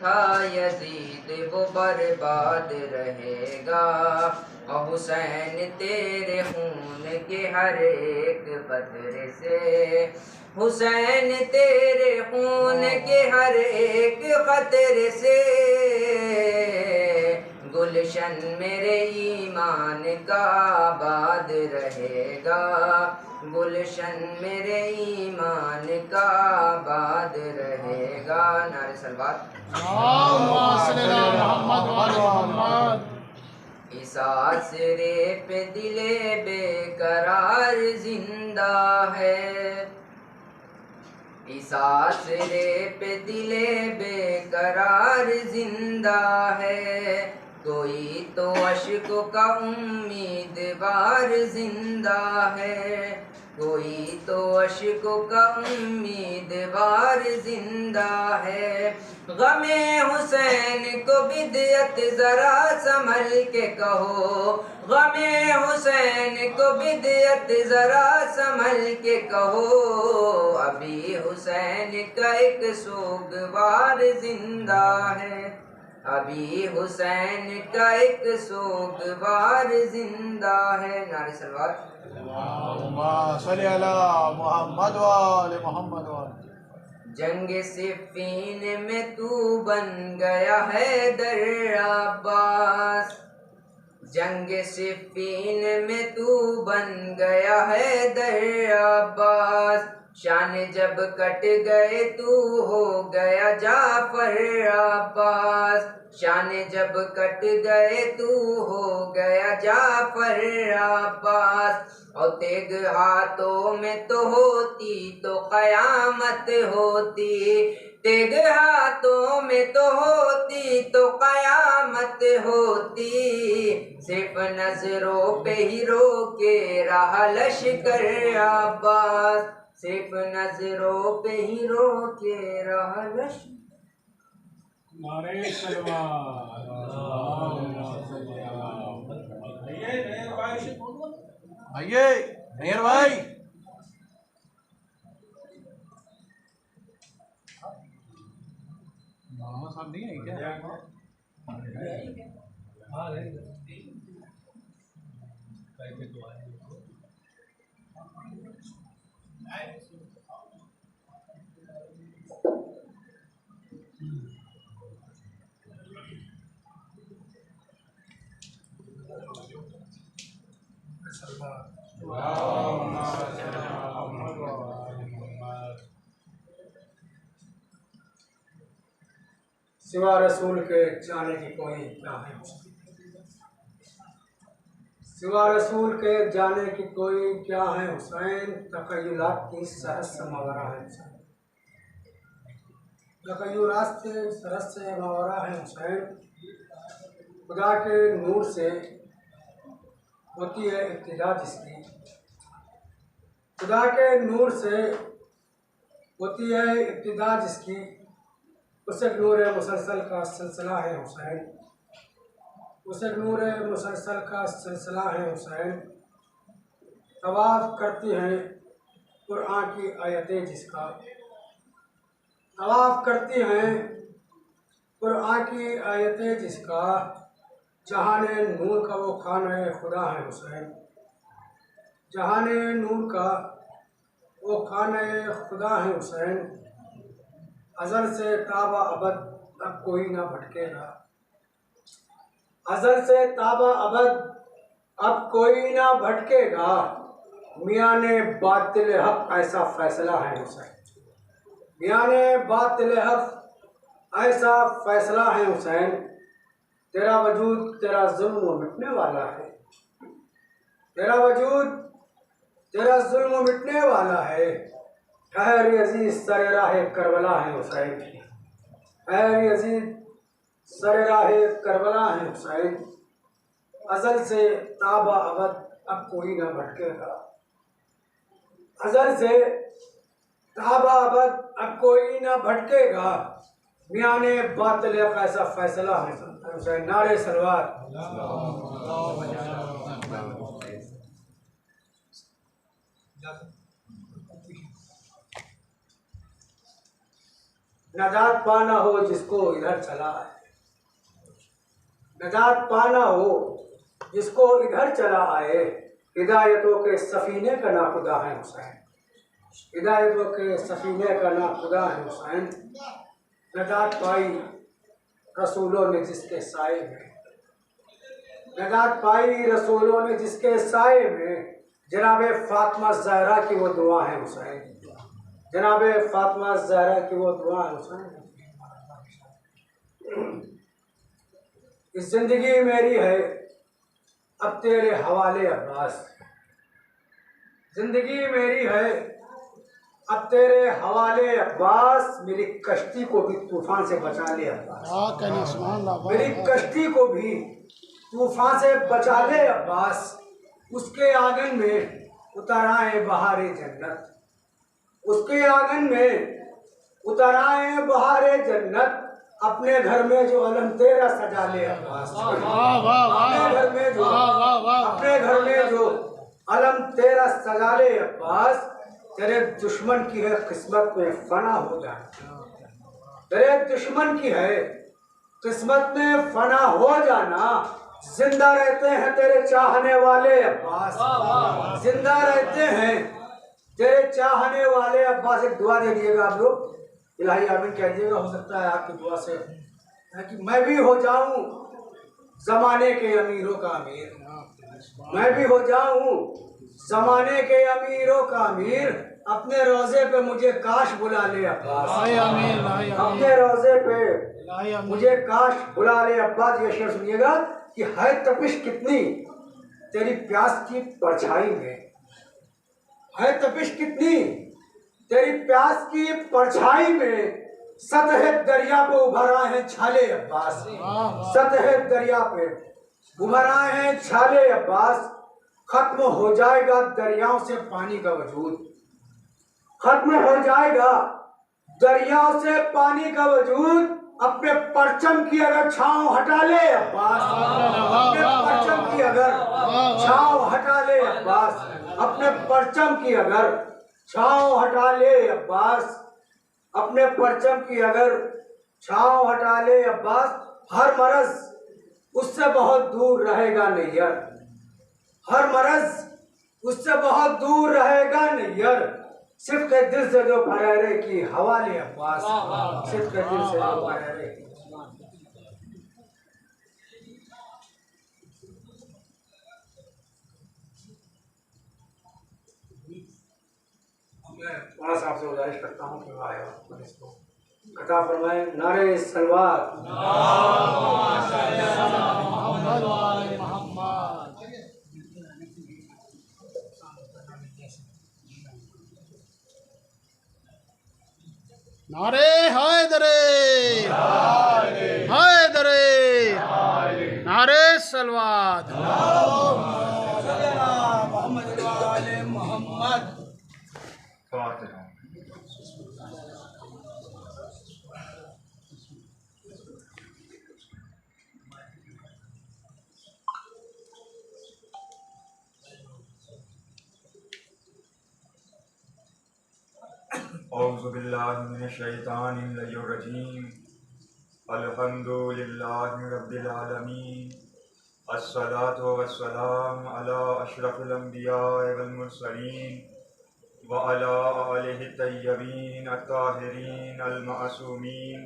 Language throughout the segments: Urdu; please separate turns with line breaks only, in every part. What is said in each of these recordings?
تھا یزید وہ برباد رہے گا، اور حسین تیرے خون کے ہر ایک قطرے سے، حسین تیرے خون کے ہر ایک قطرے سے، گلشن میرے ایمان کا آباد رہے گا، گلشن میرے ایمان کا آباد رہے گا۔ نعرہ صلوات۔ اس آسرے پہ دل بے قرار زندہ ہے، اس آسرے پہ دل بے قرار زندہ ہے، کوئی تو اشک کا امیدوار زندہ ہے، کوئی تو اشک کا امیدوار زندہ ہے، غم حسین کو بدعت ذرا سنبھل کے کہو، غم حسین کو بدعت ذرا سنبھل کے کہو، ابھی حسین کا ایک سوگوار زندہ ہے، ابھی حسین کا ایک سوگوار زندہ ہے۔ نعرہ صلوات۔
اللہم صلی علی محمد و آل محمد و آل۔
جنگ صفین میں تو بن گیا حیدر عباس، جنگ صفین میں تو بن گیا حیدر عباس، شان جب کٹ گئے تو ہو گیا جعفر عباس، شان جب کٹ گئے تو ہو گیا جعفر عباس، اور تیگ ہاتھوں میں تو ہوتی تو قیامت ہوتی، تیگ ہاتھوں میں تو ہوتی تو قیامت ہوتی، صرف نظروں پہ ہی روکے رہا لشکر عباس، صرف نظروں پہ ہی روکے رہا لشکر۔
نعرہ صلوات۔ آئیے میر بھائی۔ مولانا صاحب نہیں ہے کیا؟
سوا رسول کے جانے کی کوئی کیا ہے، سوا رسول کے جانے کی کوئی کیا ہے حسین، تخیلات کی سرحد سے ماورا ہے حسین، تخیلات کے سرحد سے ماورا ہے حسین، خدا کے نور سے ہوتی ہے ابتدا جس کی، خدا کے نور سے ہوتی ہے ابتدا جس کی، اسے نور مسلسل کا سلسلہ ہے حسین، اسے نور مسلسل کا سلسلہ ہے حسین، طواف کرتی ہیں قرآن کی آیتیں جس کا، طواف کرتی ہیں قرآن کی آیتیں جس کا، جہان نور کا وہ خانہ خدا ہے حسین، جہان نور کا وہ خانہ خدا ہے حسین، ازل سے تابہ ابد اب کوئی نہ بھٹکے گا، ازل سے تابہ ابد اب کوئی نہ بھٹکے گا، میاں نے باطل حق ایسا فیصلہ ہے حسین، میاں نے باطل حق ایسا فیصلہ ہے حسین، تیرا وجود تیرا ظلم و مٹنے والا ہے، تیرا وجود تیرا ظلم و مٹنے والا ہے، ٹھہر عزیز سر راہ کربلا ہے حسین، ٹھہر عزیز سر راہ کربلا ہے حسین، ازل سے تابہ ابد اب کوئی نہ بھٹکے گا، ازل سے تابہ ابد اب کوئی نہ بھٹکے گا، میاں نے باطل حق ایسا فیصلہ ہے حسین۔ نعرہ صلوات۔ نجات پانا ہو جس کو ادھر چلا ہے، نجات پانا ہو جس کو ادھر چلا آئے، ہدایتوں کے سفینے کا نا خدا ہے حسین، ہدایتوں کے سفینے کا نا خدا ہے حسین، نجات پائی رسولوں نے جس کے سائے میں، نجات پائی رسولوں نے جس کے سائے میں، جناب فاطمہ زہرا کی وہ دعا ہے حسین، جناب فاطمہ زہرا کی وہ دعا ہے حسین۔ اس زندگی میری ہے اب تیرے حوالے عباس، زندگی میری ہے اب تیرے حوالے عباس، میری کشتی کو بھی طوفان سے بچا لے عباس، میری کشتی کو بھی طوفان سے بچا لے عباس، اس کے آنگن میں اتر آئے بہار جنت، اس کے آنگن میں اتر آئے بہار جنت، اپنے گھر میں جو علم تیرا سجا لے عباس، اپنے گھر میں جو علم تیرا سجا لے عباس، تیرے دشمن کی ہے قسمت میں فنا ہو جانا، تیرے دشمن کی ہے قسمت میں فنا ہو جانا، زندہ رہتے ہیں تیرے چاہنے والے عباس، زندہ رہتے ہیں تیرے چاہنے والے عباس۔ ایک دعا دے دیے گا آپ لوگ، الہی آمین کہہ گا، ہو سکتا ہے آپ کی دعا سے کہ میں بھی ہو جاؤں زمانے کے امیروں کا امیر، میں بھی ہو جاؤں زمانے کے امیروں کا امیر، اپنے روضے پہ مجھے کاش بلا لے عباس، اپنے روضے پہ مجھے کاش بلا لے عباس۔ یہ شعر سنیے گا کہ ہے تپش کتنی تیری پیاس کی پرچھائی میں، ہے تپش کتنی تیری پیاس کی پرچھائی میں، سطح دریا پہ ابھر آئے ہیں چھالے عباس، سطح دریا پہ ابھر آئے ہیں چھالے عباس، ختم ہو جائے گا دریاؤں سے پانی کا وجود، ختم ہو جائے گا دریاؤں سے پانی کا وجود، اپنے پرچم کی اگر چھاؤں ہٹا لے عباس، اپنے پرچم کی اگر چھاؤں ہٹا لے عباس، اپنے پرچم کی اگر چھاؤں ہٹا لے عباس، اپنے پرچم کی اگر چھاؤں ہٹا لے عباس، ہر مرض اس سے بہت دور رہے گا نیر، ہر مرض اس سے بہت دور رہے گا نیر، صرف کے دل سے جو بھرے کی حوالے عباس، صرف کے دل سے جو بھرے کی۔ میں مولانا صاحب سے گزارش کرتا ہوں کہ وہ آئے اور اس کو عطا فرمائے۔ نعرہ سلوات،
نعرے حیدرے، حیدرے، نعرے سلوات، محمد وآل محمد۔
اعوذ باللہ من الشیطان الرجیم، الحمد للہ رب العالمین، الصلاة والسلام علی اشرف الانبیاء والمرسلین، وعلی آلہ الطیبین الطاہرین المعصومین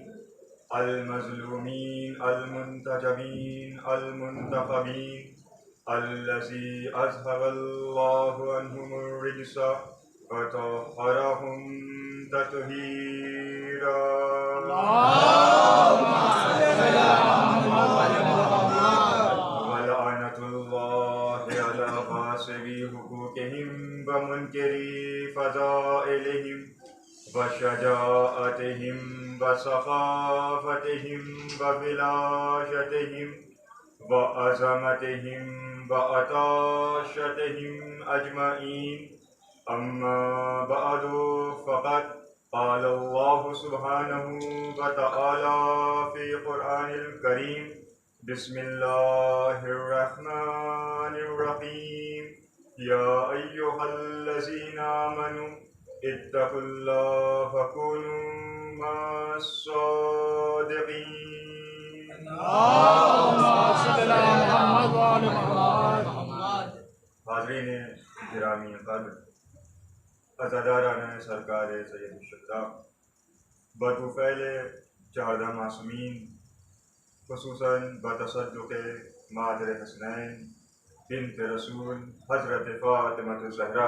المظلومین المنتجبین المنتخبین، الذی اذهب اللہ عنہم الرجس وطهرهم تطہیرا۔ ولعنة اللہ علی غاصبی حقوقهم ومنکری فضائلهم وشجاعتهم وثقافتهم وفلاشتهم وعظمتهم وعطاشتهم اجمعین۔ اما بعد فقد قال اللہ سبحانہ وتعالی فی قرآن الکریم، بسم اللہ الرحمن الرحیم، یا ایہا الذین آمنوا اتقوا اللہ وکونوا مع الصادقين. حاضرین گرامی قدر، عزاداران سرکار سید الشہداء، بطفیل 14 معصومین، خصوصاً بتصدق مادر حسنین بنت رسول حضرت فاطمہ الزہرا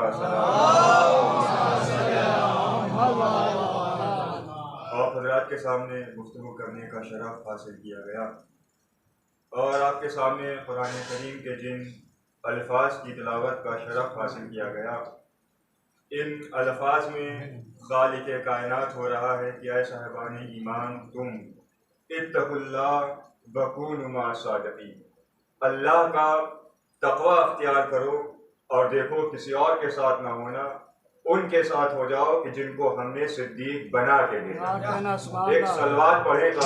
آپ حضرات کے سامنے گفتگو کرنے کا شرف حاصل کیا گیا، اور آپ کے سامنے قرآن کریم کے جن الفاظ کی تلاوت کا شرف حاصل کیا گیا، ان الفاظ میں خالق کائنات ہو رہا ہے کہ اے صاحبان ایمان، تم اتقوا اللہ وکونوا مع الصادقین، اللہ کا تقوی اختیار کرو اور دیکھو کسی اور کے ساتھ نہ ہونا، ان کے ساتھ ہو جاؤ کہ جن کو ہم نے صدیق بنا کے دیا۔ ایک صلوات پڑھیں تو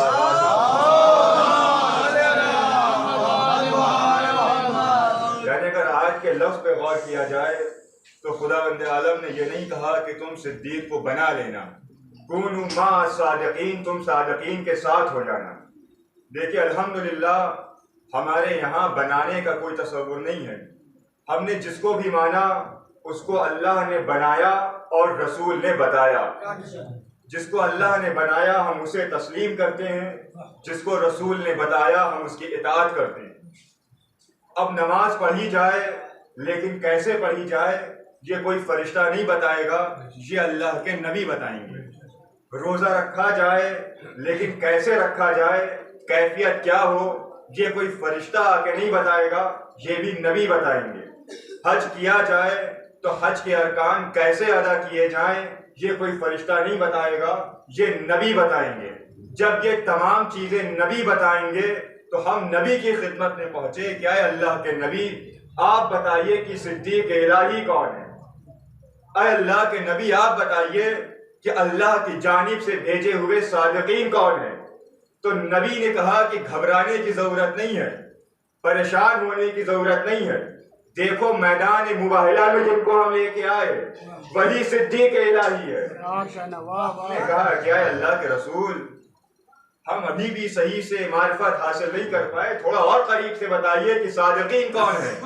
یعنی اگر آج کے لفظ پہ غور کیا جائے تو خداوند عالم نے یہ نہیں کہا کہ تم صدیق کو بنا لینا، کونوا مع الصادقین، تم صادقین کے ساتھ ہو جانا۔ دیکھیے الحمدللہ ہمارے یہاں بنانے کا کوئی تصور نہیں ہے، ہم نے جس کو بھی مانا اس کو اللہ نے بنایا اور رسول نے بتایا۔ جس کو اللہ نے بنایا ہم اسے تسلیم کرتے ہیں، جس کو رسول نے بتایا ہم اس کی اطاعت کرتے ہیں۔ اب نماز پڑھی جائے لیکن کیسے پڑھی جائے یہ کوئی فرشتہ نہیں بتائے گا، یہ اللہ کے نبی بتائیں گے۔ روزہ رکھا جائے لیکن کیسے رکھا جائے، کیفیت کیا ہو، یہ کوئی فرشتہ آ کے نہیں بتائے گا، یہ بھی نبی بتائیں گے۔ حج کیا جائے تو حج کے ارکان کیسے ادا کیے جائیں یہ کوئی فرشتہ نہیں بتائے گا، یہ نبی بتائیں گے۔ جب یہ تمام چیزیں نبی بتائیں گے تو ہم نبی کی خدمت میں پہنچے، کیا ہے اللہ کے نبی آپ بتائیے کہ صدیق الہی کون ہے؟ اے اللہ کے نبی آپ بتائیے کہ اللہ کی جانب سے بھیجے ہوئے صادقین کون ہیں؟ تو نبی نے کہا کہ گھبرانے کی ضرورت نہیں ہے، پریشان ہونے کی ضرورت نہیں ہے، دیکھو میدان مباہلہ میں جن کو ہم لے کے آئے وہی صدیق الہی ہے۔ نے کہا کہ اے اللہ کے رسول ہم ابھی بھی صحیح سے معرفت حاصل نہیں کر پائے، تھوڑا اور قریب سے بتائیے کہ صادقین کون ہیں؟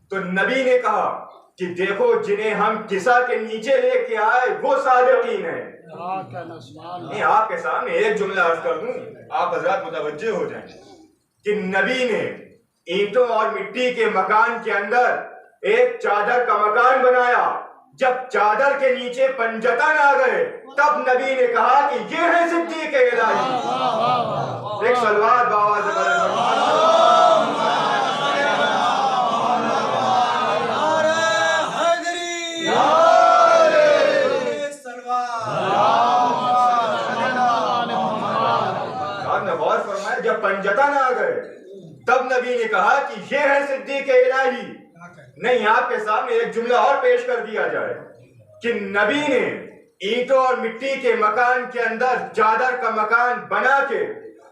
تو نبی نے کہا کہ دیکھو جنہیں ہم کسا کے نیچے لے کے آئے وہ صادقین ہیں۔ میں آپ کے سامنے ایک جملہ عرض کر دوں، آپ حضرات متوجہ ہو جائیں کہ نبی نے اینٹوں اور مٹی کے مکان کے اندر ایک چادر کا مکان بنایا، جب چادر کے نیچے پنجتن آ گئے تب نبی نے کہا کہ یہ ہے صدیق الہی۔ ایک صلوات بآواز بلند غور فرمائے، جب پنجتن آ گئے تب نبی نے کہا کہ یہ ہے صدیق الہی۔ نہیں، آپ کے سامنے ایک جملہ اور پیش کر دیا جائے کہ نبی نے اینٹوں اور مٹی کے مکان کے اندر چادر کا مکان بنا کے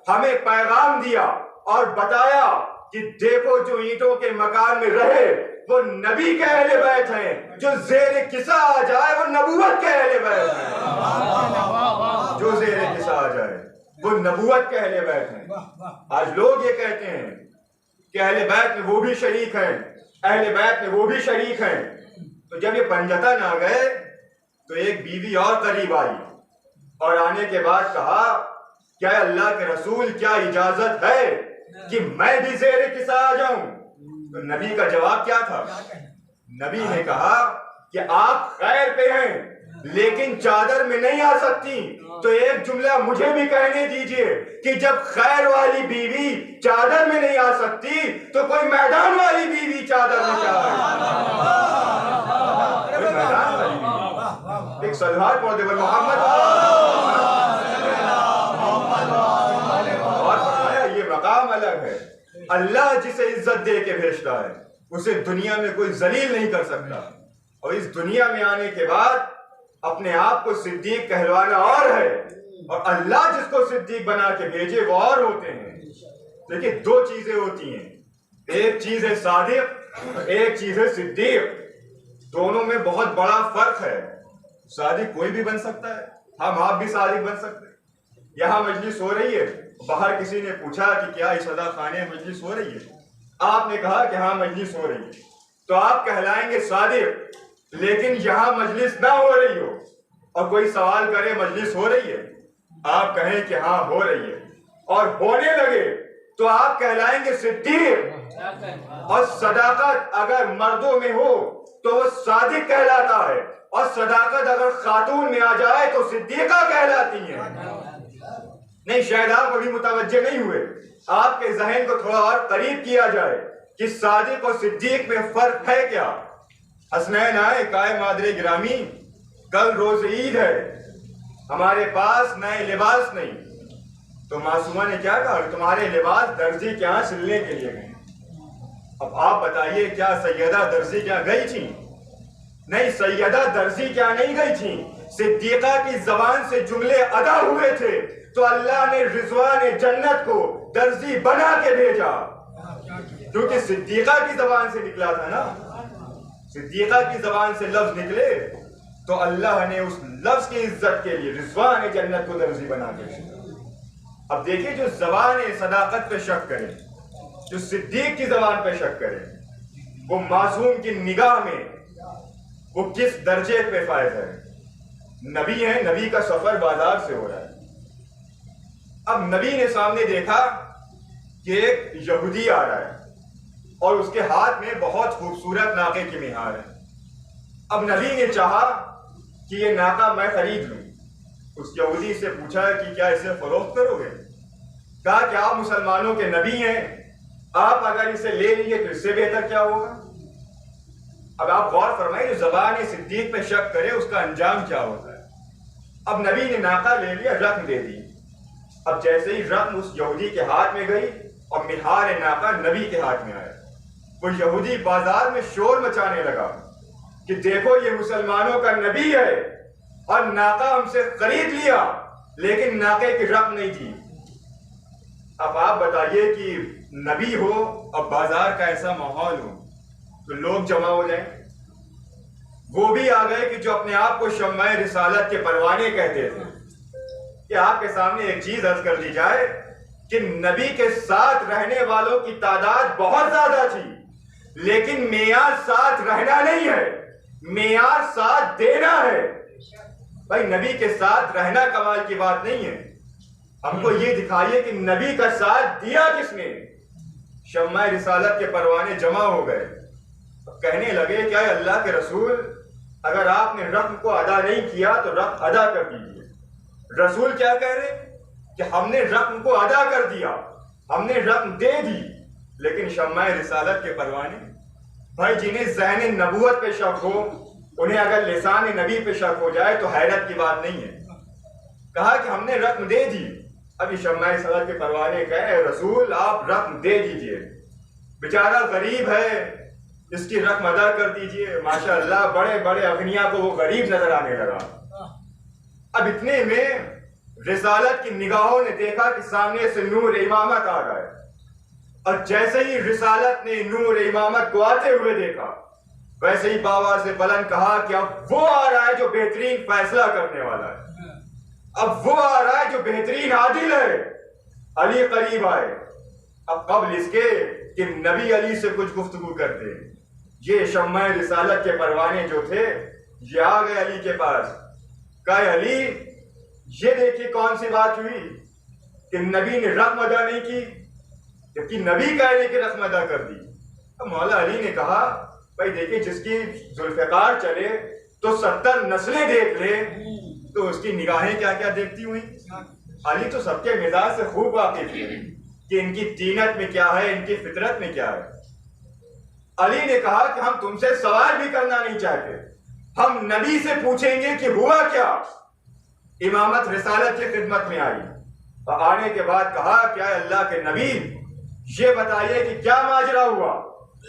ہمیں پیغام دیا اور بتایا کہ دیکھو جو اینٹوں کے مکان میں رہے وہ نبی کے اہل بیت ہیں، جو زیر کسا آ جائے وہ نبوت کے اہل بیت ہیں۔ جو زیر کسا آ جائے وہ نبوت کے اہل بیت ہیں۔ آج لوگ یہ کہتے ہیں کہ اہل بیت میں وہ بھی شریک ہیں، اہل بیت میں وہ بھی شریک ہیں۔ تو جب یہ پنجتن آ گئے تو ایک بیوی اور قریب آئی اور آنے کے بعد کہا کیا اللہ کے رسول کیا اجازت ہے کہ میں بھی زیر کسا آ جاؤں؟ تو نبی کا جواب کیا تھا؟ نبی نے کہا کہ آپ خیر پہ ہیں لیکن چادر میں نہیں آ سکتی، تو ایک جملہ مجھے بھی کہنے دیجئے کہ جب خیر والی بیوی چادر میں نہیں آ سکتی تو کوئی میدان والی بیوی چادر میں کیا آئے؟ کوئی میدان والی بیوی، ایک صلوات پڑھ دے محمد، اور فرمایا یہ مقام الگ ہے۔ اللہ جسے عزت دے کے بھیجتا ہے اسے دنیا میں کوئی ذلیل نہیں کر سکتا، اور اس دنیا میں آنے کے بعد اپنے آپ کو صدیق کہلوانا اور ہے، اور اللہ جس کو صدیق بنا کے بھیجے وہ اور ہوتے ہیں۔ دیکھیں دو چیزیں ہوتی ہیں، ایک چیز ہے صادق اور ایک چیز ہے صدیق، دونوں میں بہت بڑا فرق ہے۔ صادق کوئی بھی بن سکتا ہے، ہم آپ بھی صادق بن سکتے ہیں، یہاں مجلس ہو رہی ہے. باہر کسی نے پوچھا کہ کیا اس ادا خانے میں مجلس ہو رہی ہے؟ آپ نے کہا کہ ہاں مجلس ہو رہی ہے، تو آپ کہلائیں گے صادق. لیکن یہاں مجلس نہ ہو رہی ہو اور کوئی سوال کرے مجلس ہو رہی ہے، آپ کہیں کہ ہاں ہو رہی ہے، اور ہونے لگے تو آپ کہلائیں گے صدیق. اور صداقت اگر مردوں میں ہو تو وہ صادق کہلاتا ہے، اور صداقت اگر خاتون میں آ جائے تو صدیقہ کہلاتی ہیں. نہیں، شاید آپ ابھی متوجہ نہیں ہوئے. آپ کے ذہن کو تھوڑا اور قریب کیا جائے کہ صادق اور صدیق میں فرق ہے کیا. حسنین آئے قائم مادر گرامی، کل روز عید ہے، ہمارے پاس نئے لباس نہیں. تو معصومہ نے کیا کہا؟ تمہارے لباس درزی کے یہاں سلنے کے لیے گئے. اب آپ بتائیے کیا سیدہ درزی کیا گئی تھی؟ نہیں، سیدہ درزی کیا نہیں گئی تھی. صدیقہ کی زبان سے جملے ادا ہوئے تھے تو اللہ نے رضوان جنت کو درزی بنا کے بھیجا، کیونکہ صدیقہ کی زبان سے نکلا تھا نا. صدیقہ کی زبان سے لفظ نکلے تو اللہ نے اس لفظ کی عزت کے لیے رضوان جنت کو درزی بنا کے بھیجا. اب دیکھیں، جو زبان صداقت پہ شک کرے، جو صدیق کی زبان پہ شک کرے، وہ معصوم کی نگاہ میں وہ کس درجے پہ فائز ہے. نبی ہے، نبی کا سفر بازار سے ہو رہا ہے. اب نبی نے سامنے دیکھا کہ ایک یہودی آ رہا ہے اور اس کے ہاتھ میں بہت خوبصورت ناقے کی مہار ہے. اب نبی نے چاہا کہ یہ ناقہ میں خرید لوں. اس یہودی سے پوچھا کہ کیا اسے فروخت کرو گے؟ کہا کہ آپ مسلمانوں کے نبی ہیں، آپ اگر اسے لے لیے تو اس سے بہتر کیا ہوگا. اب آپ غور فرمائیں، جو زبان صدیق پہ شک کرے اس کا انجام کیا ہوتا ہے. اب نبی نے ناقہ لے لیا، رقم دے دی. اب جیسے ہی رقم اس یہودی کے ہاتھ میں گئی اور مہار ناقہ نبی کے ہاتھ میں آیا، وہ یہودی بازار میں شور مچانے لگا کہ دیکھو یہ مسلمانوں کا نبی ہے اور ناقہ ہم سے خرید لیا لیکن ناقے کی رقم نہیں دی. اب آپ بتائیے کہ نبی ہو اور بازار کا ایسا ماحول ہو تو لوگ جمع ہو جائیں. وہ بھی آ گئے کہ جو اپنے آپ کو شمع رسالت کے پروانے کہتے تھے. کہ آپ کے سامنے ایک چیز عرض کر دی جائے کہ نبی کے ساتھ رہنے والوں کی تعداد بہت زیادہ تھی، لیکن معیار ساتھ رہنا نہیں ہے، معیار ساتھ دینا ہے. بھائی نبی کے ساتھ رہنا کمال کی بات نہیں ہے، ہم کو یہ دکھائیے کہ نبی کا ساتھ دیا کس نے. شمع رسالت کے پروانے جمع ہو گئے، کہنے لگے کہ اے اللہ کے رسول، اگر آپ نے رقم کو ادا نہیں کیا تو رقم ادا کر دیجیے. رسول کیا کہہ رہے کہ ہم نے رقم کو ادا کر دیا، ہم نے رقم دے دی. لیکن شمع رسالت کے پروانے، بھائی جنہیں ذہن نبوت پہ شک ہو، انہیں اگر لسان نبی پہ شک ہو جائے تو حیرت کی بات نہیں ہے. کہا کہ ہم نے رقم دے دی. ابھی شمع رسالت کے پروانے کہے رسول آپ رقم دے دیجئے، بیچارہ غریب ہے، اس کی رقم ادا کر دیجئے. ماشاءاللہ بڑے بڑے اغنیا کو وہ غریب نظر آنے لگا. اب اتنے میں رسالت کی نگاہوں نے دیکھا کہ سامنے سے نور امامت آ رہا ہے، اور جیسے ہی رسالت نے نور امامت کو آتے ہوئے دیکھا ویسے ہی باوا سے بلند کہا کہ اب وہ آ رہا ہے جو بہترین فیصلہ کرنے والا ہے، اب وہ آ رہا ہے جو بہترین عادل ہے. علی قریب آئے. اب قبل اس کے کہ نبی علی سے کچھ گفتگو کرتے، یہ شمع رسالت کے پروانے جو تھے یہ آ گئے علی کے پاس. کہا علی یہ دیکھیے کون سی بات ہوئی کہ نبی نے رقم ادا نہیں کی، جبکہ نبی کہنے کی رقم ادا کر دی. اب مولا علی نے کہا بھائی دیکھیے جس کی ذوالفقار چلے تو 70 نسلیں دیکھ لے تو اس کی نگاہیں کیا کیا دیکھتی ہوئی. علی تو سب کے مزاج سے خوب واقف تھے کہ ان کی طینت میں کیا ہے، ان کی فطرت میں کیا ہے. علی نے کہا کہ ہم تم سے سوال بھی کرنا نہیں چاہتے، ہم نبی سے پوچھیں گے کہ ہوا کیا. امامت رسالت کی خدمت میں آئی اور آنے کے بعد کہا کیا اللہ کے نبی یہ بتائیے کہ کیا ماجرا ہوا.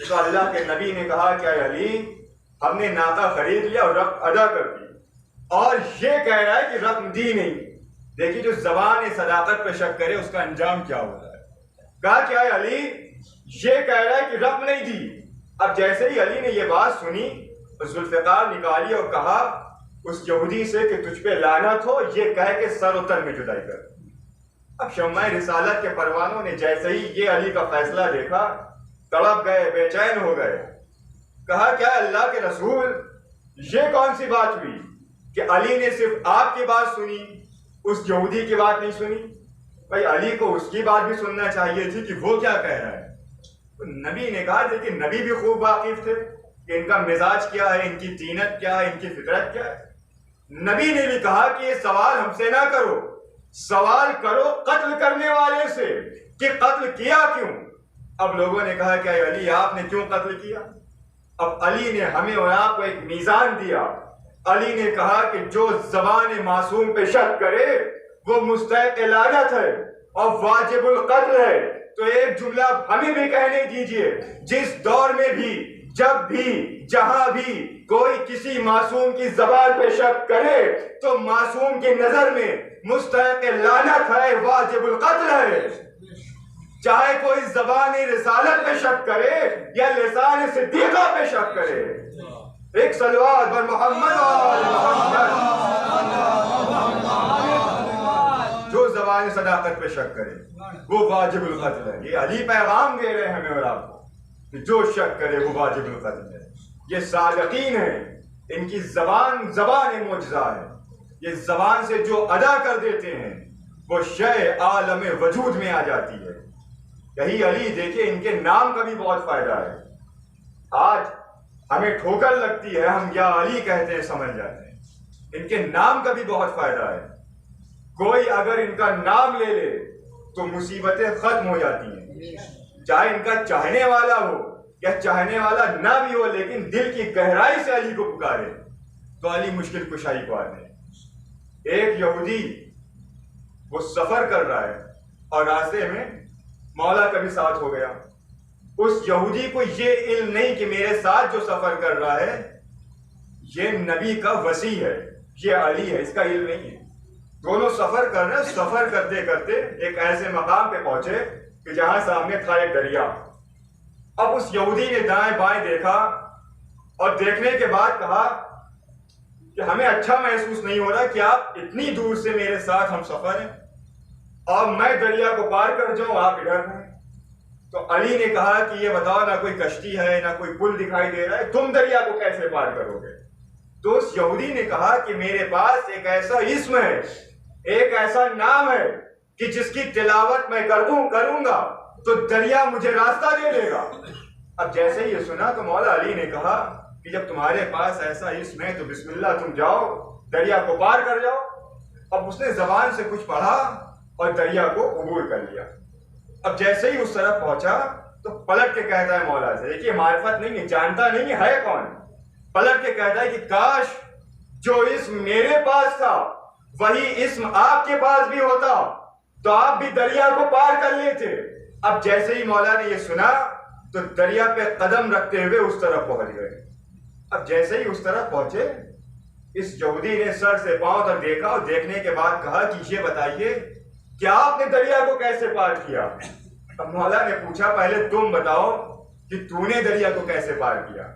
تو اللہ کے نبی نے کہا کہ اے علی ہم نے ناقہ خرید لیا اور رقم ادا کر دی، اور یہ کہہ رہا ہے کہ رقم دی نہیں. دیکھیے جو زبان صداقت پہ شک کرے اس کا انجام کیا ہوتا ہے. کہا کہ اے علی یہ کہہ رہا ہے کہ رقم نہیں دی. اب جیسے ہی علی نے یہ بات سنی ذوالفقار نکالی اور کہا اس یہودی سے کہ تجھ پہ لعنت ہو، یہ کہہ کے سر و تن میں جدائی کر. اب شمع رسالت کے پروانوں نے جیسے ہی یہ علی کا فیصلہ دیکھا تڑپ گئے، بے چین ہو گئے. کہا کیا اللہ کے رسول، یہ کون سی بات ہوئی کہ علی نے صرف آپ کی بات سنی، اس یہودی کی بات نہیں سنی؟ بھائی علی کو اس کی بات بھی سننا چاہیے تھی کہ وہ کیا کہہ رہا ہے. تو نبی نے کہا لیکن نبی بھی خوب واقف تھے کہ ان کا مزاج کیا ہے، ان کی طینت کیا ہے، ان کی فطرت کیا ہے. نبی نے بھی کہا کہ یہ سوال ہم سے نہ کرو، سوال کرو قتل کرنے والے سے کہ قتل کیا کیوں. اب لوگوں نے کہا کہ علی آپ نے کیوں قتل کیا؟ اب علی نے ہمیں اور آپ کو ایک میزان دیا. علی نے کہا کہ جو زبان معصوم پہ شک کرے وہ مستحق لعنت ہے اور واجب القتل ہے. تو ایک جملہ ہمیں بھی کہنے دیجئے، جس دور میں بھی، جب بھی، جہاں بھی کوئی کسی معصوم کی زبان پہ شک کرے تو معصوم کی نظر میں مستحق لعنت ہے، واجب القتل ہے. چاہے کوئی زبان رسالت پہ شک کرے یا لسان صدیقہ پہ شک کرے. ایک صلوات بر محمد وآل محمد. جو زبان صداقت پہ شک کرے وہ واجب القتل ہے. یہ علی پیغام دے رہے ہیں ہمیں اور آپ کو کہ جو شک کرے وہ واجب القتل ہے. یہ صادقین ہیں، ان کی زبان زبان معجزہ ہے. یہ زبان سے جو ادا کر دیتے ہیں وہ شے عالم وجود میں آ جاتی ہے. یہی علی دیکھیں، ان کے نام کا بھی بہت فائدہ ہے. آج ہمیں ٹھوکر لگتی ہے، ہم یا علی کہتے ہیں سمجھ جاتے ہیں. ان کے نام کا بھی بہت فائدہ ہے. کوئی اگر ان کا نام لے لے تو مصیبتیں ختم ہو جاتی ہیں. چاہے ان کا چاہنے والا ہو یا چاہنے والا نہ بھی ہو، لیکن دل کی گہرائی سے علی کو پکارے تو علی مشکل کشائی کو آتے ہیں. ایک یہودی وہ سفر کر رہا ہے اور راستے میں مولا کا بھی ساتھ ہو گیا. اس یہودی کو یہ علم نہیں کہ میرے ساتھ جو سفر کر رہا ہے یہ نبی کا وصی ہے، یہ علی ہے، اس کا علم نہیں ہے. دونوں سفر کر رہے ہیں. سفر کرتے کرتے ایک ایسے مقام پہ پہنچے کہ جہاں سامنے تھا ایک دریا. اب اس یہودی نے دائیں بائیں دیکھا اور دیکھنے کے بعد کہا کہ ہمیں اچھا محسوس نہیں ہو رہا کہ آپ اتنی دور سے میرے ساتھ ہم سفر ہیں اور میں دریا کو پار کر جاؤں، آپ ادھر ہیں. تو علی نے کہا کہ یہ بتاؤ، نہ کوئی کشتی ہے نہ کوئی پل دکھائی دے رہا ہے، تم دریا کو کیسے پار کرو گے؟ تو اس یہودی نے کہا کہ میرے پاس ایک ایسا اسم ہے، ایک ایسا نام ہے کہ جس کی تلاوت میں کروں گا تو دریا مجھے راستہ دے دے گا. اب جیسے ہی یہ سنا تو مولا علی نے کہا کہ جب تمہارے پاس ایسا اسم ہے تو بسم اللہ، تم جاؤ دریا کو پار کر جاؤ. اب اس نے زبان سے کچھ پڑھا اور دریا کو عبور کر لیا. اب جیسے ہی اس طرف پہنچا تو پلٹ کے کہتا ہے مولا سے، دیکھیے معرفت نہیں ہے، جانتا نہیں ہے کون. پلٹ کے کہتا ہے کہ کاش جو اسم میرے پاس تھا وہی اسم آپ کے پاس بھی ہوتا تو آپ بھی دریا کو پار کر لیتے. اب جیسے ہی مولا نے یہ سنا تو دریا پہ قدم رکھتے ہوئے اس طرف پہنچ گئے. اب جیسے ہی اس طرف پہنچے اس یہودی نے سر سے پاؤں تک دیکھا اور دیکھنے کے بعد کہا کہ یہ بتائیے کہ آپ نے دریا کو کیسے پار کیا؟ اب مولا نے پوچھا پہلے تم بتاؤ کہ تو نے دریا کو کیسے پار کیا؟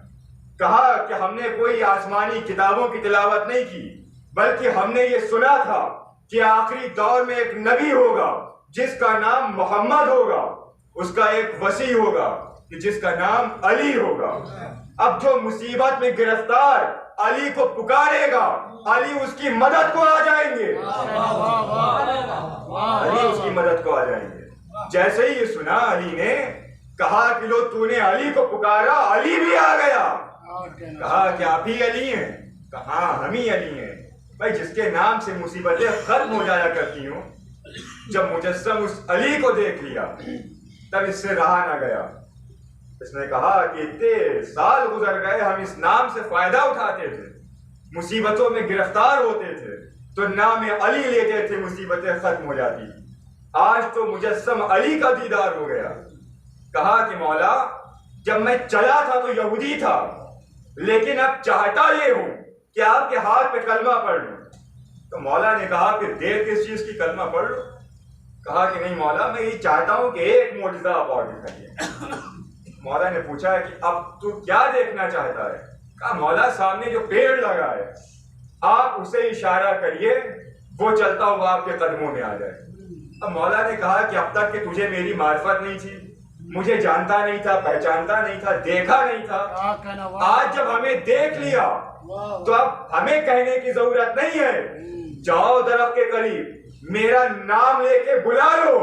کہا کہ ہم نے کوئی آسمانی کتابوں کی تلاوت نہیں کی، بلکہ ہم نے یہ سنا تھا کہ آخری دور میں ایک نبی ہوگا جس کا نام محمد ہوگا، اس کا ایک وصی ہوگا کہ جس کا نام علی ہوگا. اب جو مصیبت میں گرفتار علی کو پکارے گا علی اس کی مدد کو آ جائیں گے، علی اس کی مدد کو آ جائیں گے. جیسے ہی یہ سنا علی نے کہا کہ لو تو نے علی کو پکارا، علی بھی آ گیا. کہا کہ آپ ہی علی ہیں؟ کہا ہم ہی علی ہیں. بھائی جس کے نام سے مصیبتیں ختم ہو جایا کرتی ہوں، جب مجسم اس علی کو دیکھ لیا تب اس سے رہا نہ گیا. اس نے کہا کہ اتنے سال گزر گئے ہم اس نام سے فائدہ اٹھاتے تھے، مصیبتوں میں گرفتار ہوتے تھے تو نام علی لیتے تھے، مصیبتیں ختم ہو جاتی تھی. آج تو مجسم علی کا دیدار ہو گیا. کہا کہ مولا جب میں چلا تھا تو یہودی تھا، لیکن اب چاہتا یہ ہوں کہ آپ کے ہاتھ پہ کلمہ پڑھ لوں. تو مولا نے کہا کہ دیر کس چیز کی، کلمہ پڑھ لو. کہا کہ نہیں مولا، میں یہ چاہتا ہوں کہ ایک معجزہ آپ اور دکھائیے. مولا نے پوچھا کہ اب تو کیا دیکھنا چاہتا ہے؟ کہا مولا سامنے جو پیڑ لگا ہے آپ اسے اشارہ کریے، وہ چلتا ہوا آپ کے قدموں میں آ جائے. اب مولا نے کہا کہ اب تک کہ تجھے میری معرفت نہیں تھی، مجھے جانتا نہیں تھا، پہچانتا نہیں تھا، دیکھا نہیں تھا، آج جب ہمیں دیکھ لیا تو اب ہمیں کہنے کی ضرورت نہیں ہے، جاؤ درخت کے قریب میرا نام لے کے بلا لو۔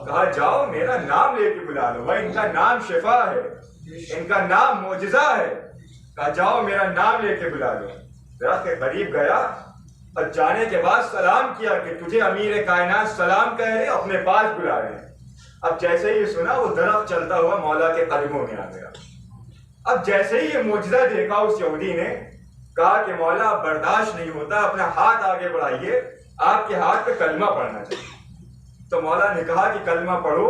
کہا جاؤ میرا نام لے کے بلا لو، بھائی ان کا نام شفا ہے، ان کا نام معجزہ ہے، کہا جاؤ میرا نام لے کے بلا لو۔ درخت کے قریب گیا اور جانے کے بعد سلام کیا کہ تجھے امیر کائنات سلام کہہ رہے اپنے پاس بلا رہے ہیں۔ اب جیسے ہی سنا وہ درخت چلتا ہوا مولا کے قدموں میں آ گیا۔ اب جیسے ہی یہ معجزہ دیکھا اس یہودی نے کہا کہ مولا برداشت نہیں ہوتا، اپنا ہاتھ آگے بڑھائیے، آپ کے ہاتھ پہ کلمہ پڑھنا چاہیے۔ تو مولا نے کہا کہ کلمہ پڑھو۔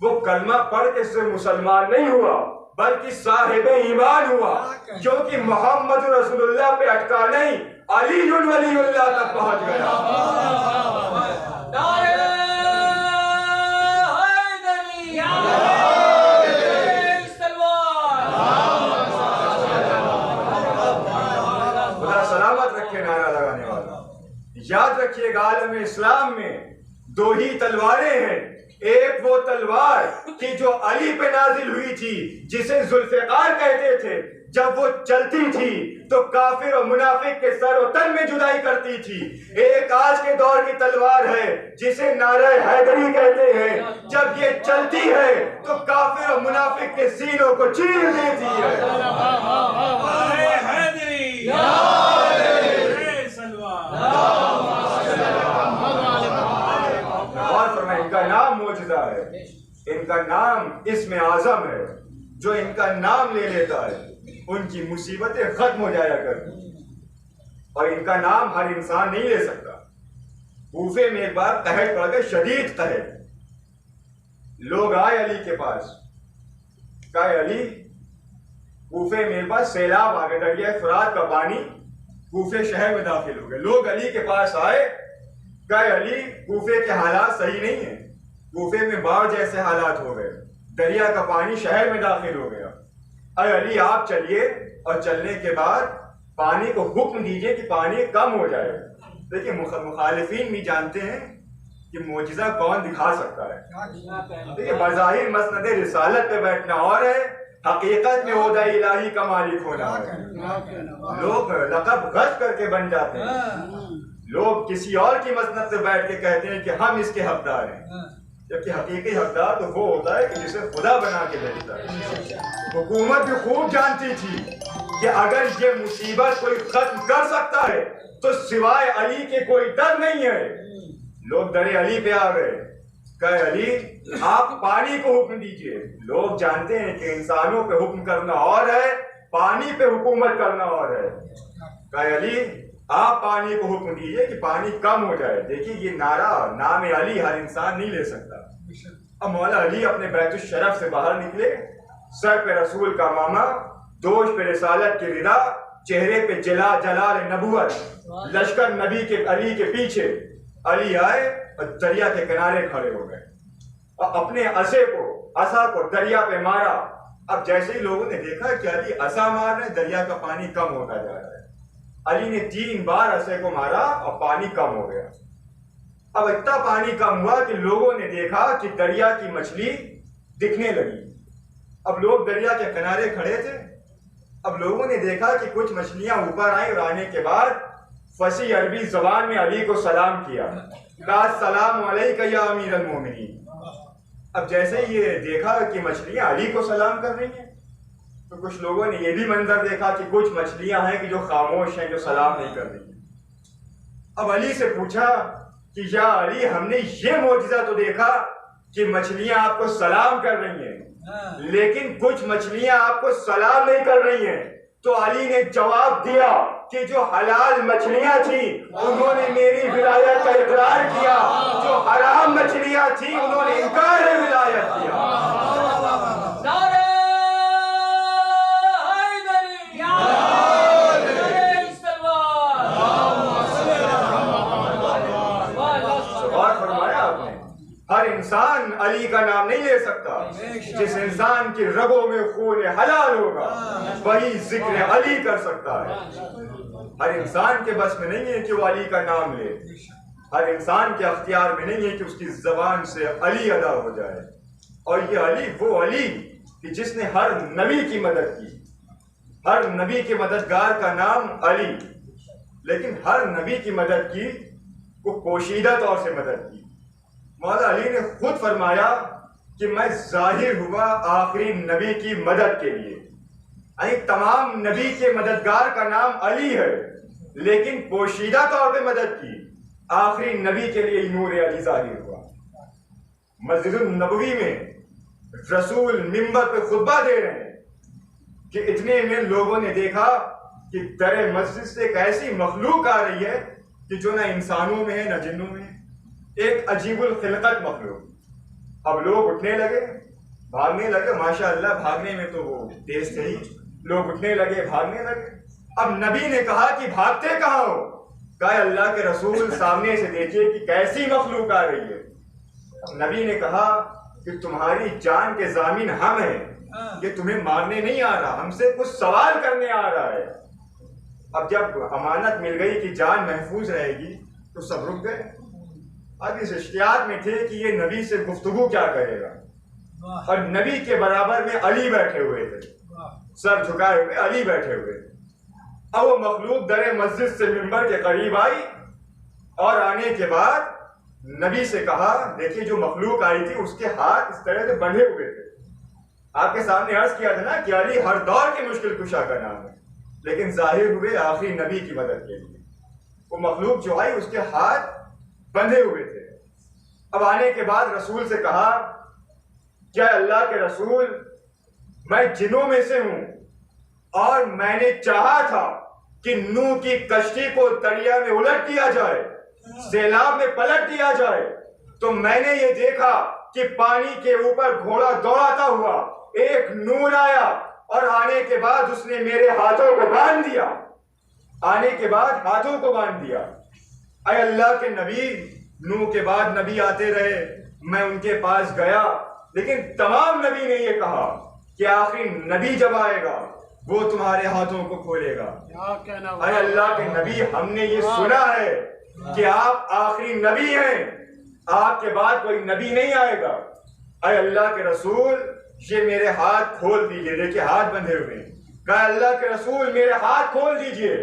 وہ کلمہ پڑھ کے صرف مسلمان نہیں ہوا بلکہ صاحب ایمان ہوا، کیونکہ محمد رسول اللہ پہ اٹکا نہیں، علی ولی اللہ تک پہنچ گیا۔ خدا سلامت رکھے نعرہ لگانے والا۔ یاد رکھیے گا عالم اسلام میں دو ہی تلواریں ہیں، ایک وہ تلوار کہ جو علی پہ نازل ہوئی تھی جسے ذوالفقار کہتے تھے، جب وہ چلتی تھی تو کافر اور منافق کے سر و تن میں جدائی کرتی تھی۔ ایک آج کے دور کی تلوار ہے جسے نعرہ حیدری کہتے ہیں، جب یہ چلتی ہے تو کافر اور منافق کے سینوں کو چیر دیتی ہے۔ اور فرمائے ان کا نام معجزہ ہے، ان کا نام اسم اعظم ہے، جو ان کا نام لے لیتا ہے ان کی مصیبتیں ختم ہو جایا کرتی، اور ان کا نام ہر انسان نہیں لے سکتا۔ کوفے میں ایک بار قحط پڑ گئے، شدید قحط۔ لوگ آئے علی کے پاس، کہا علی کوفے میں ایک بار سیلاب آ گیا، دریا فرات کا پانی کوفے شہر میں داخل ہو گئے۔ لوگ علی کے پاس آئے، کہا علی کوفے کے حالات صحیح نہیں ہیں، کوفے میں باڑھ جیسے حالات ہو گئے، دریا کا پانی شہر میں داخل ہو گیا، اے علی آپ چلیے اور چلنے کے بعد پانی کو حکم دیجئے کہ پانی کم ہو جائے۔ دیکھیں مخالفین بھی جانتے ہیں کہ معجزہ کون دکھا سکتا ہے۔ دیکھیں بظاہر مسند رسالت پہ بیٹھنا اور ہے، حقیقت میں عہدہ الہی کا مالک ہونا ہے۔ لوگ لقب غش کر کے بن جاتے ہیں، لوگ کسی اور کی مسند سے بیٹھ کے کہتے ہیں کہ ہم اس کے حقدار ہیں، جبکہ حقیقی حقدار تو وہ ہوتا ہے کہ جسے خدا بنا کے بھیجتا ہے۔ حکومت بھی خوب جانتی تھی کہ اگر یہ مصیبت کوئی ختم کر سکتا ہے تو سوائے علی کے کوئی در نہیں ہے۔ لوگ در علی پہ آ گئے، کہا علی آپ پانی کو حکم دیجئے۔ لوگ جانتے ہیں کہ انسانوں پہ حکم کرنا اور ہے، پانی پہ حکومت کرنا اور ہے۔ کہا علی آپ پانی کو حکم دیجئے کہ پانی کم ہو جائے۔ دیکھیے یہ نعرہ نام علی ہر انسان نہیں لے سکتا۔ اب مولا علی اپنے بیت الشرف سے باہر نکلے، سر پہ رسول کا ماما، دوش پہ رسالت کی ردا، چہرے پہ جلال نبوت، لشکر نبی کے علی کے پیچھے۔ علی آئے اور دریا کے کنارے کھڑے ہو گئے اور اپنے عصا کو دریا پہ مارا۔ اب جیسے ہی لوگوں نے دیکھا کہ علی عصا مار رہے، دریا کا پانی کم ہوتا جا رہا ہے۔ علی نے 3 بار عصے کو مارا اور پانی کم ہو گیا۔ اب اتنا پانی کم ہوا کہ لوگوں نے دیکھا کہ دریا کی مچھلی دکھنے لگی۔ اب لوگ دریا کے کنارے کھڑے تھے، اب لوگوں نے دیکھا کہ کچھ مچھلیاں اوپر آئیں اور آنے کے بعد فصیح عربی زبان میں علی کو سلام کیا، کہا السلام علیکہ یا امیر المومنین۔ اب جیسے ہی یہ دیکھا کہ مچھلیاں علی کو سلام کر رہی ہیں تو کچھ لوگوں نے یہ بھی منظر دیکھا کہ کچھ مچھلیاں ہیں کہ جو خاموش ہیں، جو سلام نہیں کر رہی ہیں۔ اب علی سے پوچھا کہ یا علی ہم نے یہ معجزہ تو دیکھا کہ مچھلیاں آپ کو سلام کر رہی ہیں لیکن کچھ مچھلیاں آپ کو سلام نہیں کر رہی ہیں۔ تو علی نے جواب دیا کہ جو حلال مچھلیاں تھیں انہوں نے میری ولایت کا اقرار کیا، جو حرام مچھلیاں تھیں انہوں نے انکار ولایت کیا۔ ہر انسان علی کا نام نہیں لے سکتا، جس انسان کی رگوں میں خون حلال ہوگا وہی ذکر علی کر سکتا ہے۔ ہر انسان کے بس میں نہیں ہے کہ وہ علی کا نام لے، ہر انسان کے اختیار میں نہیں ہے کہ اس کی زبان سے علی ادا ہو جائے. اور یہ علی وہ علی کہ جس نے ہر نبی کی مدد کی. ہر نبی کے مددگار کا نام علی، لیکن ہر نبی کی مدد کی وہ پوشیدہ طور سے مدد کی. مولا علی نے خود فرمایا کہ میں ظاہر ہوا آخری نبی کی مدد کے لیے. یعنی تمام نبی کے مددگار کا نام علی ہے، لیکن پوشیدہ طور پہ مدد کی آخری نبی کے لیے نور علی ظاہر ہوا. مسجد النبوی میں رسول منبر پہ خطبہ دے رہے ہیں کہ اتنے میں لوگوں نے دیکھا کہ در مسجد سے ایک ایسی مخلوق آ رہی ہے کہ جو نہ انسانوں میں ہے نہ جنوں میں ہے، ایک عجیب الخلقت مخلوق. اب لوگ اٹھنے لگے، بھاگنے لگے. ماشاء اللہ بھاگنے میں تو وہ تیز تھے ہی. لوگ اٹھنے لگے، بھاگنے لگے. اب نبی نے کہا کہ بھاگتے کہاں ہو؟ کہا اللہ کے رسول سامنے سے دیکھیے کہ کیسی مخلوق آ رہی ہے. نبی نے کہا کہ تمہاری جان کے ضامن ہم ہیں، یہ تمہیں مارنے نہیں آ رہا، ہم سے کچھ سوال کرنے آ رہا ہے. اب جب امانت مل گئی کہ جان محفوظ رہے گی تو سب رک گئے. اب اس اشتیاق میں تھے کہ یہ نبی سے گفتگو کیا کرے گا، اور نبی کے برابر میں علی بیٹھے ہوئے تھے، سر جھکائے ہوئے علی بیٹھے ہوئے. اب وہ مخلوق در مسجد سے منبر کے قریب آئی اور آنے کے بعد نبی سے کہا، دیکھیے جو مخلوق آئی تھی اس کے ہاتھ اس طرح سے بندھے ہوئے تھے. آپ کے سامنے عرض کیا تھا نا کہ علی ہر دور کے مشکل کشا کا نام ہے، لیکن ظاہر ہوئے آخری نبی کی مدد کے لیے. وہ مخلوق جو آئی اس کے ہاتھ بندھے ہوئے تھے. اب آنے کے بعد رسول سے کہا، کیا اللہ کے رسول میں جنوں میں سے ہوں اور میں نے چاہا تھا کہ نوح کی کشتی کو دریا میں الٹ دیا جائے، سیلاب میں پلٹ دیا جائے، تو میں نے یہ دیکھا کہ پانی کے اوپر گھوڑا دوڑاتا ہوا ایک نور آیا اور آنے کے بعد اس نے میرے ہاتھوں کو باندھ دیا. آنے کے بعد ہاتھوں کو باندھ دیا. اے اللہ کے نبی، نوح کے بعد نبی آتے رہے، میں ان کے پاس گیا، لیکن تمام نبی نے یہ کہا کہ آخری نبی جب آئے گا وہ تمہارے ہاتھوں کو کھولے گا. اے اللہ کے نبی، ہم نے یہ سنا ہے کہ آپ آخری نبی ہیں، آپ کے بعد کوئی نبی نہیں آئے گا. اے اللہ کے رسول، یہ میرے ہاتھ کھول دیجئے. دیکھیے ہاتھ بندھے ہوئے ہیں. کہا اللہ کے رسول میرے ہاتھ کھول دیجئے.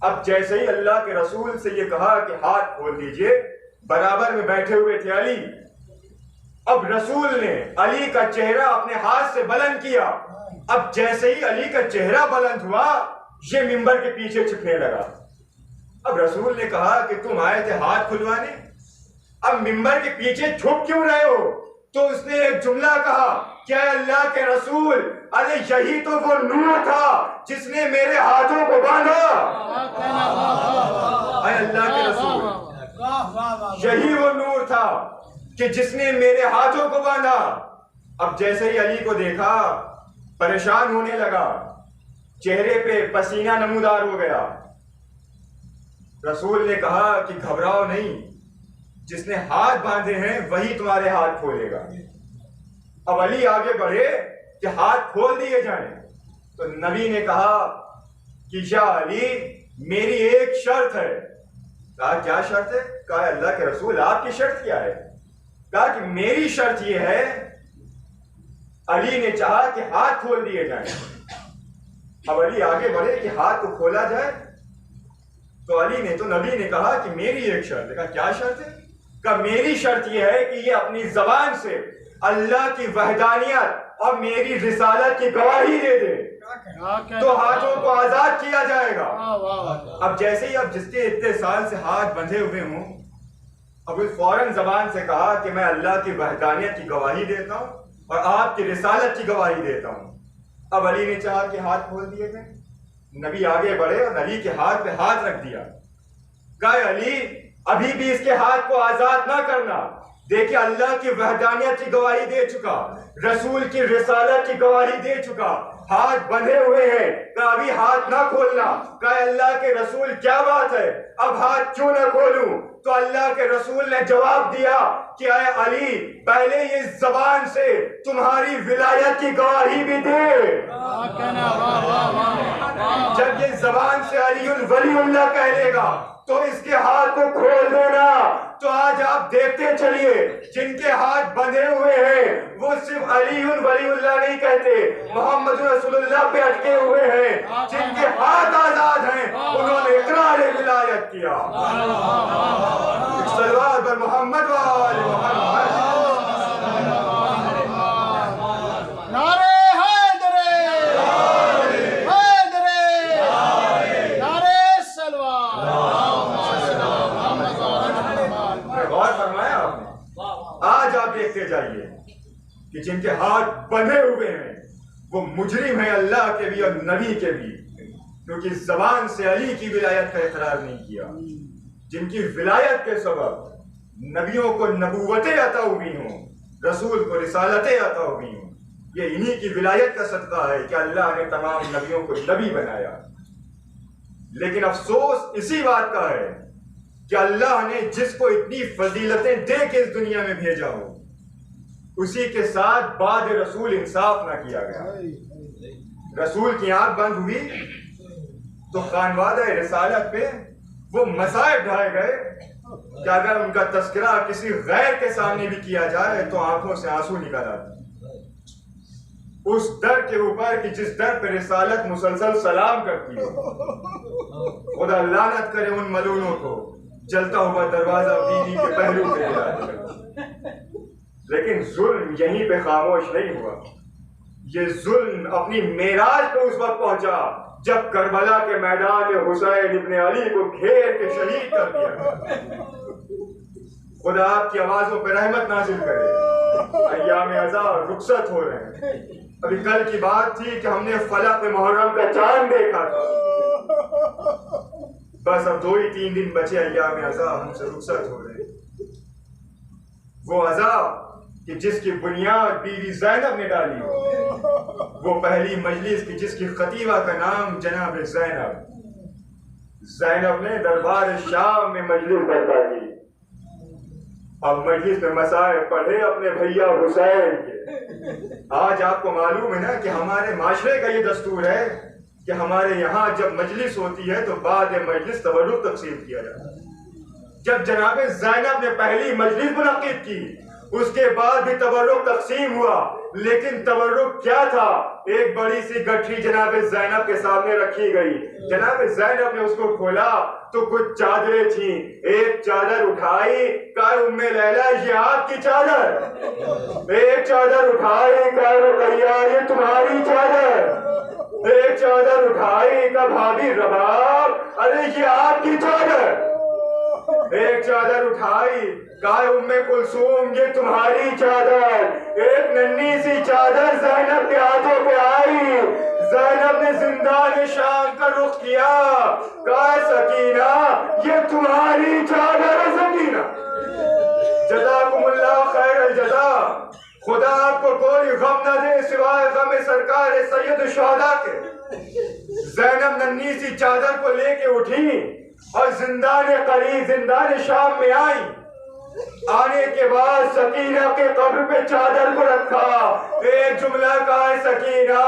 اب جیسے ہی اللہ کے رسول سے یہ کہا کہ ہاتھ کھول دیجئے، برابر میں بیٹھے ہوئے تھے علی. اب رسول نے علی کا چہرہ اپنے ہاتھ سے بلند کیا. اب جیسے ہی علی کا چہرہ بلند ہوا، یہ منبر کے پیچھے چھپنے لگا. اب رسول نے کہا کہ تم آئے تھے ہاتھ کھلوانے، اب منبر کے پیچھے چھپ کیوں رہے ہو؟ تو اس نے ایک جملہ کہا کہ اے اللہ کے رسول، ارے یہی تو وہ نور تھا جس نے میرے ہاتھوں کو باندھا. اے اللہ کے رسول، یہی وہ نور تھا کہ جس نے میرے ہاتھوں کو باندھا. اب جیسے ہی علی کو دیکھا پریشان ہونے لگا، چہرے پہ پسینہ نمودار ہو گیا. رسول نے کہا کہ گھبراؤ نہیں، جس نے ہاتھ باندھے ہیں وہی تمہارے ہاتھ کھولے گا. اب علی آگے بڑھے کہ ہاتھ کھول دیے جائیں. تو نبی نے کہا کہ یا علی، میری ایک شرط ہے. کہا کیا شرط ہے؟ کہا اللہ کے رسول آپ کی شرط کیا ہے؟ کہا کہ میری شرط یہ ہے. علی نے چاہا کہ ہاتھ کھول دیے جائیں. اب علی آگے بڑھے کہ ہاتھ کو کھولا جائے. تو علی نے تو نبی نے کہا کہ میری ایک شرط ہے. کہا کیا شرط ہے؟ کہا میری شرط یہ ہے کہ یہ اپنی زبان سے اللہ کی وحدانیت اور میری رسالت کی گواہی دے دے تو ہاتھوں کو آزاد کیا جائے گا. اب جیسے ہی اب جس کے اتنے سال سے ہاتھ بندھے ہوئے ہوں، اب فوراً زبان سے کہا کہ میں اللہ کی وحدانیت کی گواہی دیتا ہوں اور آپ کی رسالت کی گواہی دیتا ہوں. اب علی نے چاہا کہ ہاتھ کھول دیے گئے. نبی آگے بڑھے اور علی کے ہاتھ پہ ہاتھ رکھ دیا. کہا علی، ابھی بھی اس کے ہاتھ کو آزاد نہ کرنا. دیکھیں اللہ کی وحدانیت کی گواہی دے چکا، رسول کی رسالت کی گواہی دے چکا، ہاتھ بندھے ہوئے ہیں، کہا ابھی ہاتھ نہ کھولنا، کہا اللہ کے رسول کیا بات ہے، اب ہاتھ کیوں نہ کھولوں؟ تو اللہ کے رسول نے جواب دیا کہ اے علی، پہلے یہ زبان سے تمہاری ولایت کی گواہی بھی دے۔ جب یہ زبان سے علی ولی اللہ کہہ لے گا تو اس کے ہاتھ کو کھول دینا۔ تو آج آپ دیکھتے چلیے، جن کے ہاتھ بندھے ہوئے ہیں وہ صرف علی ولی اللہ نہیں کہتے، محمد رسول اللہ پہ اٹکے ہوئے ہیں۔ جن کے ہاتھ آزاد ہیں انہوں نے اقرار ولایت کیا۔ صلوات بر محمد و آل محمد۔
نعرہ حیدرے، حیدرے، نعرہ سلوات۔
غور فرمایا آپ نے؟ آج آپ دیکھتے جائیے کہ جن کے ہاتھ بندھے ہوئے ہیں وہ مجرم ہیں، اللہ کے بھی اور نبی کے بھی، کیونکہ زبان سے علی کی ولایت کا اقرار نہیں کیا۔ جن کی ولایت کے سبب نبیوں کو نبوتیں عطا ہوئی ہوں، رسول کو رسالتیں عطا ہوئی ہوں، یہ انہی کی ولایت کا صدقہ ہے کہ اللہ نے تمام نبیوں کو نبی بنایا۔ لیکن افسوس اسی بات کا ہے کہ اللہ نے جس کو اتنی فضیلتیں دے کے اس دنیا میں بھیجا ہو، اسی کے ساتھ بعد رسول انصاف نہ کیا گیا۔ رسول کی آنکھ بند ہوئی تو خانوادہ رسالت پہ وہ مصائب ڈھائے گئے کہ اگر ان کا تذکرہ کسی غیر کے سامنے بھی کیا جائے تو آنکھوں سے آنسو نکل آتے۔ اس در کے اوپر کہ جس در پہ رسالت مسلسل سلام کرتی ہے، خدا لعنت کرے ان ملونوں کو، جلتا ہوا دروازہ بیوی کے پہلو پہ گرا دیا۔ لیکن ظلم یہیں پہ خاموش نہیں ہوا، یہ ظلم اپنی معراج پہ اس وقت پہنچا جب کربلا کے میدان میں حسین ابن علی کو گھیر کے شہید کر دیا۔ خدا آپ کی آوازوں پہ رحمت نازل کرے۔ ایام عزا رخصت ہو رہے ہیں۔ ابھی کل کی بات تھی کہ ہم نے فلق محرم کا چاند دیکھا تھا، بس اب 2 ہی 3 دن بچے ایام عزا ہم سے رخصت ہو رہے ہیں۔ وہ عزا کہ جس کی بنیاد بیوی زینب نے ڈالی، وہ پہلی مجلس کی جس کی خطیبہ کا نام جناب زینب نے دربار شام میں مجلس برپا کی۔ اب مجلس میں مسائل پڑھے اپنے بھیا حسین کے۔ آج آپ کو معلوم ہے نا کہ ہمارے معاشرے کا یہ دستور ہے کہ ہمارے یہاں جب مجلس ہوتی ہے تو بعد مجلس تبرک تقسیم کیا جاتا ہے۔ جب جناب زینب نے پہلی مجلس منعقد کی اس کے بعد بھی تبرک تقسیم ہوا، لیکن تبرک کیا تھا؟ ایک بڑی سی گٹھی جناب زینب کے سامنے رکھی گئی۔ جناب زینب نے اس کو کھولا تو کچھ چادریں تھیں، ایک چادر اٹھائی، کہا ام لیلا یہ آپ کی چادر، ایک چادر اٹھائی، کہا رقیہ یہ تمہاری چادر، ایک چادر اٹھائی، کہا بھابھی رباب ارے یہ آپ کی چادر، ایک چادر اٹھائی، کہا ام کلثوم یہ تمہاری چادر، ایک ننھی سی چادر زینب کے ہاتھوں پہ آئی۔ زینب نے زندان شام کا رخ کیا، کہا سکینہ یہ تمہاری چادر ہے سکینہ، جزاکم اللہ خیر الجزا، خدا آپ کو کوئی غم نہ دے سوائے غم سرکار سید الشہداء کے۔ زینب ننھی سی چادر کو لے کے اٹھی اور زندان شام میں آئی۔ آنے کے بعد سکینہ کے قبر پہ چادر کو رکھا، ایک جملہ کہا ہے سکینہ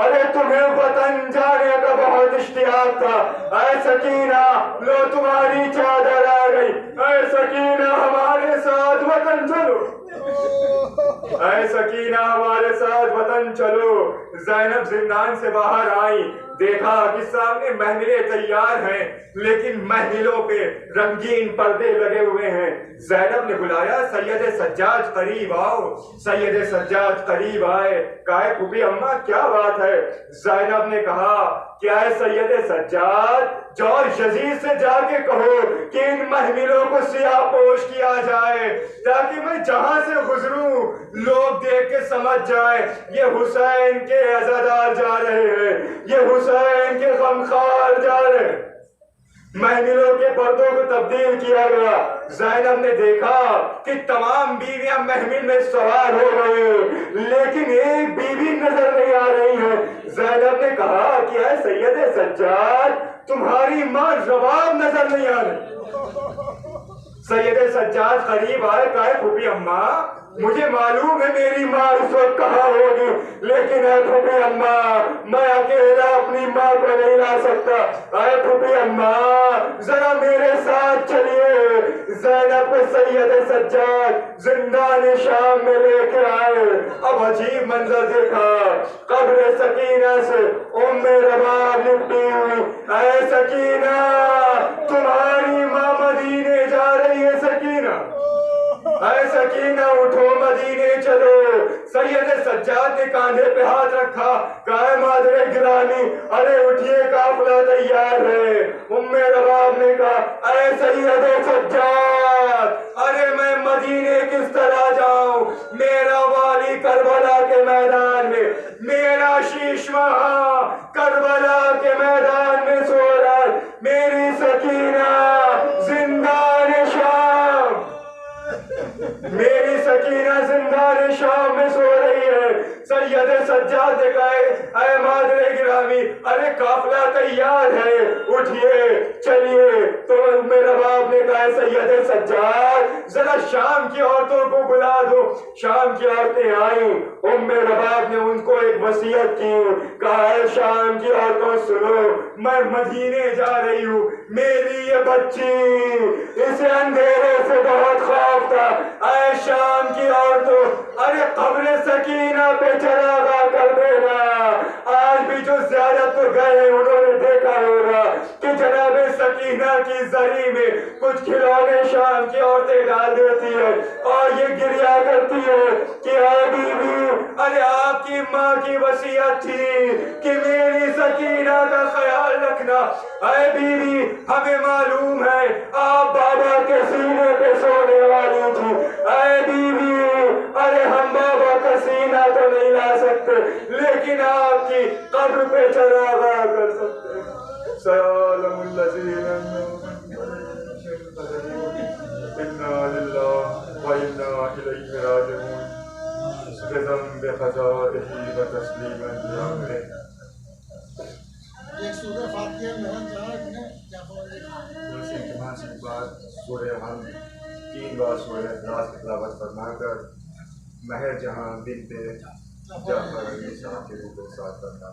ارے تمہیں وطن جانے کا بہت اشتیاق تھا، اے سکینہ لو تمہاری چادر آ گئی، اے سکینہ ہمارے ساتھ وطن چلو، اے سکینہ ہمارے ساتھ وطن چلو۔ زینب زندان سے باہر آئی، دیکھا کہ سامنے محملیں تیار ہیں لیکن محملوں پہ رنگین پردے لگے ہوئے ہیں۔ زینب نے بلایا سید سجاد قریب آؤ، سید سجاد قریب آئے، کہا پھوپھی اماں کیا بات ہے؟ زینب نے کہا کیا ہے سید سجاد، جاؤ یزید سے جا کے کہو کہ ان محملوں کو سیاہ پوش کیا جائے تاکہ میں جہاں سے گزروں لوگ دیکھ کے سمجھ جائے یہ حسین کے عزادار جا رہے ہیں، یہ حسین کے غمخوار جا رہے ہیں۔ محملوں کے پردوں کو تبدیل کیا گیا۔ زینب نے دیکھا کہ تمام بیویاں محمل میں سوار ہو گئی، لیکن ایک بیوی نظر نہیں آ رہی ہے۔ زینب نے کہا کہ اے سید سجاد، تمہاری ماں رباب نظر نہیں آ رہی۔ سید سجاد قریب آئے، کہا پھوپھی اماں، مجھے معلوم ہے میری ماں اس وقت کہاں ہوگی، لیکن اے پھوپھی اماں، میں اکیلا اپنی ماں کو نہیں لا سکتا۔ اے پھوپھی اماں، ذرا میرے ساتھ چلیے۔ زینب کو سید سجاد زندان شام میں لے کے آئے۔ اب عجیب منظر دیکھا، قبر سکینہ سے ام رباب لپٹی ہوئی۔ اے سکینہ، تمہاری ماں مدینے جا رہی ہے۔ سکینہ، اے سکینہ، اٹھو مدینے چلو۔ سید سجاد نے کاندھے پہ ہاتھ رکھا، کہا مادر گرامی، ارے اٹھیے، قافلہ تیار ہے۔ ام رباب نے کہا اے سید سجاد، ارے میں مدینے کس طرح جاؤں؟ میرا والی کربلا کے میدان میں، میرا شیش وہاں کربلا کے میدان میں سو رہا ہے، میری سکینہ زندان شام، میری سکینہ زندان شام میں سو رہی ہے۔ سید سجاد نے کہا اے مادر گرامی، ارے قافلہ تیار ہے، اٹھیے چلیے۔ تو میرا باپ نے کہا سید سجاد، ذرا شام کی عورتوں کو بلا دو۔ شام کی عورتیں آئیں، میرا باپ نے ان کو ایک وصیت کی، کہا اے شام کی عورتوں سنو، میں مدینے جا رہی ہوں، میری یہ بچی، اسے اندھیرے سے بہت خوف تھا۔ اے شام کی عورتوں، ارے قبر سکینہ پہ چراغا کر دینا۔ آج بھی جو زیارت کو گئے ہیں انہوں نے دیکھا ہوگا کہ جناب سکینہ کی زری میں کچھ کھلونے شام کی عورتیں ڈال دیتی ہے اور یہ گریا کرتی ہے کہ اے بیوی، ارے آپ کی ماں کی وصیت تھی کہ میری سکینہ کا خیال رکھنا۔ اے بیوی، ہمیں معلوم ہے آپ بابا کے سینے پہ سونے والی تھی۔ اے بیوی، ارے ہم بابا کا سینہ تو نہیں لا سکتے، لیکن آپ کی قبر پہ چراغا کر سکتے ہیں۔ سیعلم الذین انا للہ و انا الیہ راجعون بذنب خطائہ و تسلیما لامرہ۔
ایک سورہ فاتحہ میں کیا
امتحان سے بعد سورہ ہم 3 بار سورہ اخلاص کی تلاوت فرما کر مہر جہاں بنت جعفر علیہ السلام کے روح کے ساتھ کرنا۔